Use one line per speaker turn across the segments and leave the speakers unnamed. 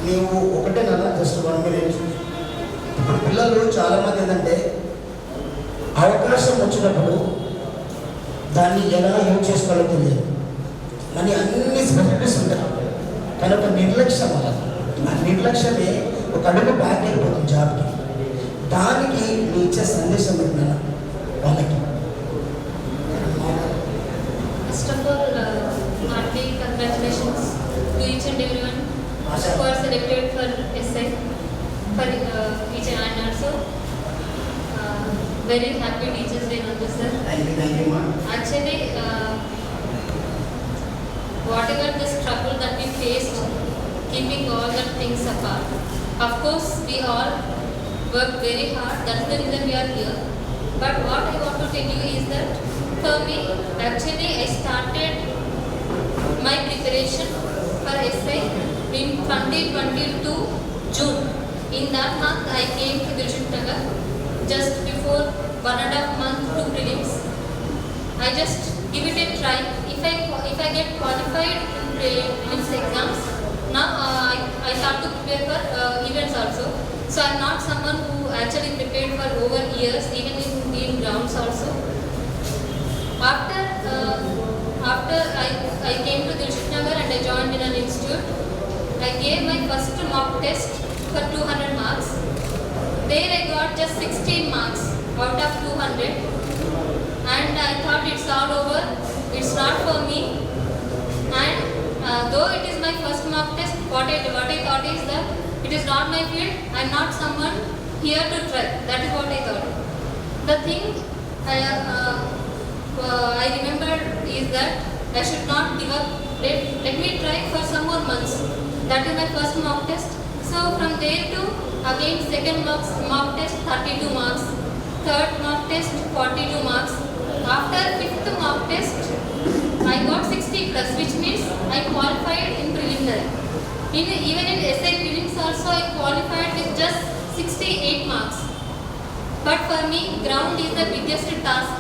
నీవు ఒకటే కదా జస్ట్ 1 minute. ఇప్పుడు పిల్లలు చాలామంది ఏంటంటే అవకాశం వచ్చినప్పుడు దాన్ని ఎలా యూజ్ చేసుకోవాలో తెలియదు. కానీ అన్ని స్పెసిఫిక్స్ ఉంటాయి, కానీ ఒక నిర్లక్ష్యం వల్ల ఆ నిర్లక్ష్యమే ఒక అడుగు బ్యాక్ వెళ్ళిపోతుంది జాబ్కి. దానికి నీ ఇచ్చే సందేశం పెట్టినా వాళ్ళకి.
First of all, hearty congratulations to each and everyone who are selected for SI, for each and also very happy Teachers Day on this, sir.
Thank you, ma'am.
Actually, whatever the struggle that we faced, keeping all the things apart, of course we all worked very hard. That's the reason we are here. But what I want to tell you is that for me, actually I started my preparation for SI in 2022 June. In that month I came to Dilshuk Nagar just before 1.5 months to prelims. I just give it a try. If I get qualified in prelims exams, now I start to prepare for events also. So I'm not someone who actually prepared for over years, even in grounds also. After I came to Dilshuk Nagar and I joined in an institute, I gave my first mock test for 200 marks. There I got just 16 marks out of 200, and I thought it's all over, it's not for me. And though it is my first mock test, what I thought is that it is not my field, I'm not someone here to try. That is what I thought. The thing I remembered is that I should not give up. Let me try for some more months. That is my first mock test. So from there to again second mock test 32 marks, third mock test 42 marks. After fifth mock test I got 60 plus, which means I qualified in preliminary. Even in SI prelims also I qualified with just 68 marks. But for me ground is the biggest task,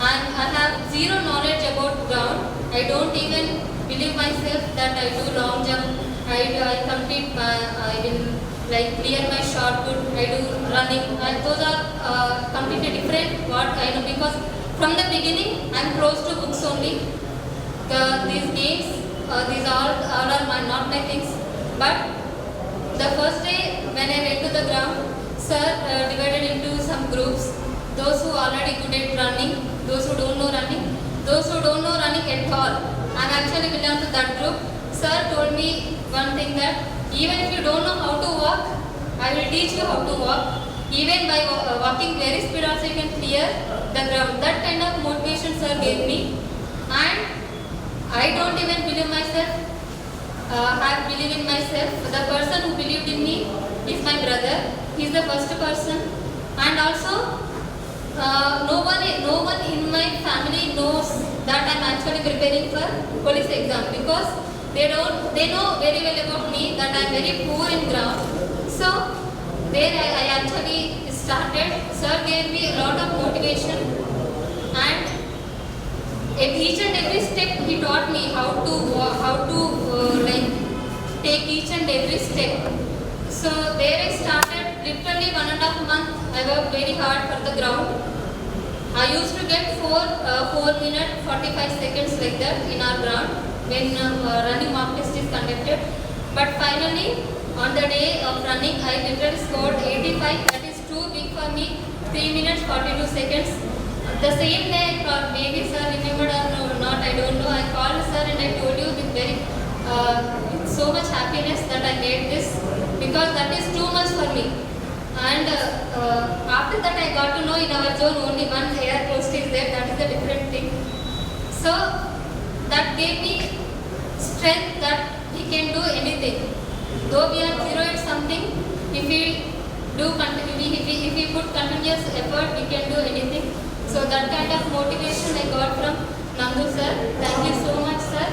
and I have zero knowledge about ground. I don't even believe myself that I do long jump, I complete I will like clear my shot put, I do running, and those are completely different what I know, because from the beginning I am close to books only. These games, these all are not my things. But the first day when I went to the ground, sir divided into some groups. Those who already good at running, those who don't know running, those who don't know running at all. I actually belong to that group. Sir told me one thing, that even if you don't know how to walk, I will teach you how to walk. Even by walking very speed also you can clear the ground. That kind of motivation sir gave me, and I don't even believe myself. I believe in myself. The person who believed in me is my brother. He is the first person, and also no one in my family knows that I am actually preparing for police exam, because they know very well about me that I am very poor in ground. So there I actually started. Sir gave me a lot of motivation, and at each and every step he taught me how to like take each and every step. So there I started. Literally 1.5 months I worked very hard for the ground. I used to get 4 minutes 45 seconds like that in our ground when running mock test is conducted. But finally on the day of running I literally scored 85. That is too big for me. 3 minutes 42 seconds. The same day I called, maybe sir remembered or not, I don't know. I called sir and I told you with very with so much happiness that I made this, because that is too much for me. And after that I got to know in our zone only one air post is there. That is a different thing. So that gave me strength that he can do anything. Though we are zero at something, if we put continuous effort, we can do anything. So that kind of motivation I got from Nandu sir. Thank you so much, sir.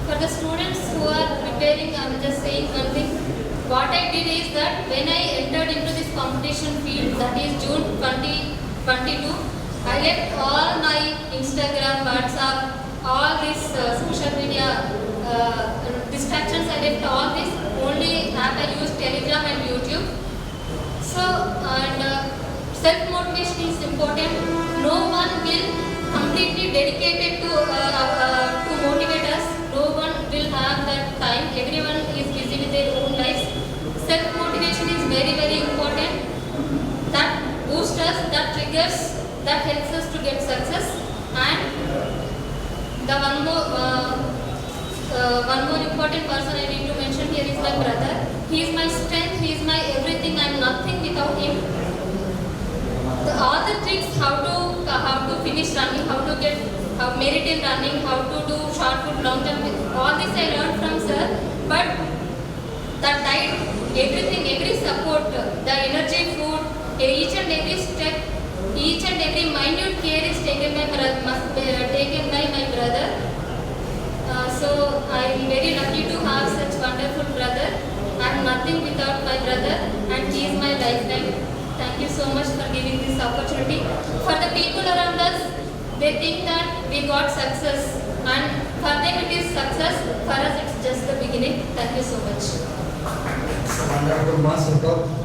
For the students who are preparing, I am just saying one thing. What I did is that when I entered into this competition field, that is June 2022, I left all my Instagram, WhatsApp, all this social media, this distractions, I left all this. Only app I use Telegram and YouTube. So, and self-motivation is important. No one will completely dedicated to motivate us. No one will have that time. Everyone is busy with their own lives. Self-motivation is very, very important. That boosts us, that triggers, that helps us to get success. And the one more important person I need to mention here is my brother. He is my strength, he is my everything. I am nothing without him. All the tricks, how to finish running, how to get merit in running, how to do short put, long jump, all this I learned from sir. But that diet, everything, every support, the energy food, each and every step, each and every minute care is taken by my brother. So I am very lucky to have such wonderful brother. I am nothing without my brother, and he is my lifeline. Thank you so much for giving this opportunity. For the people around us, they think that we got success, and for them it is success. For us, it's just the beginning. Thank you so much.
Wonderful, ma, super.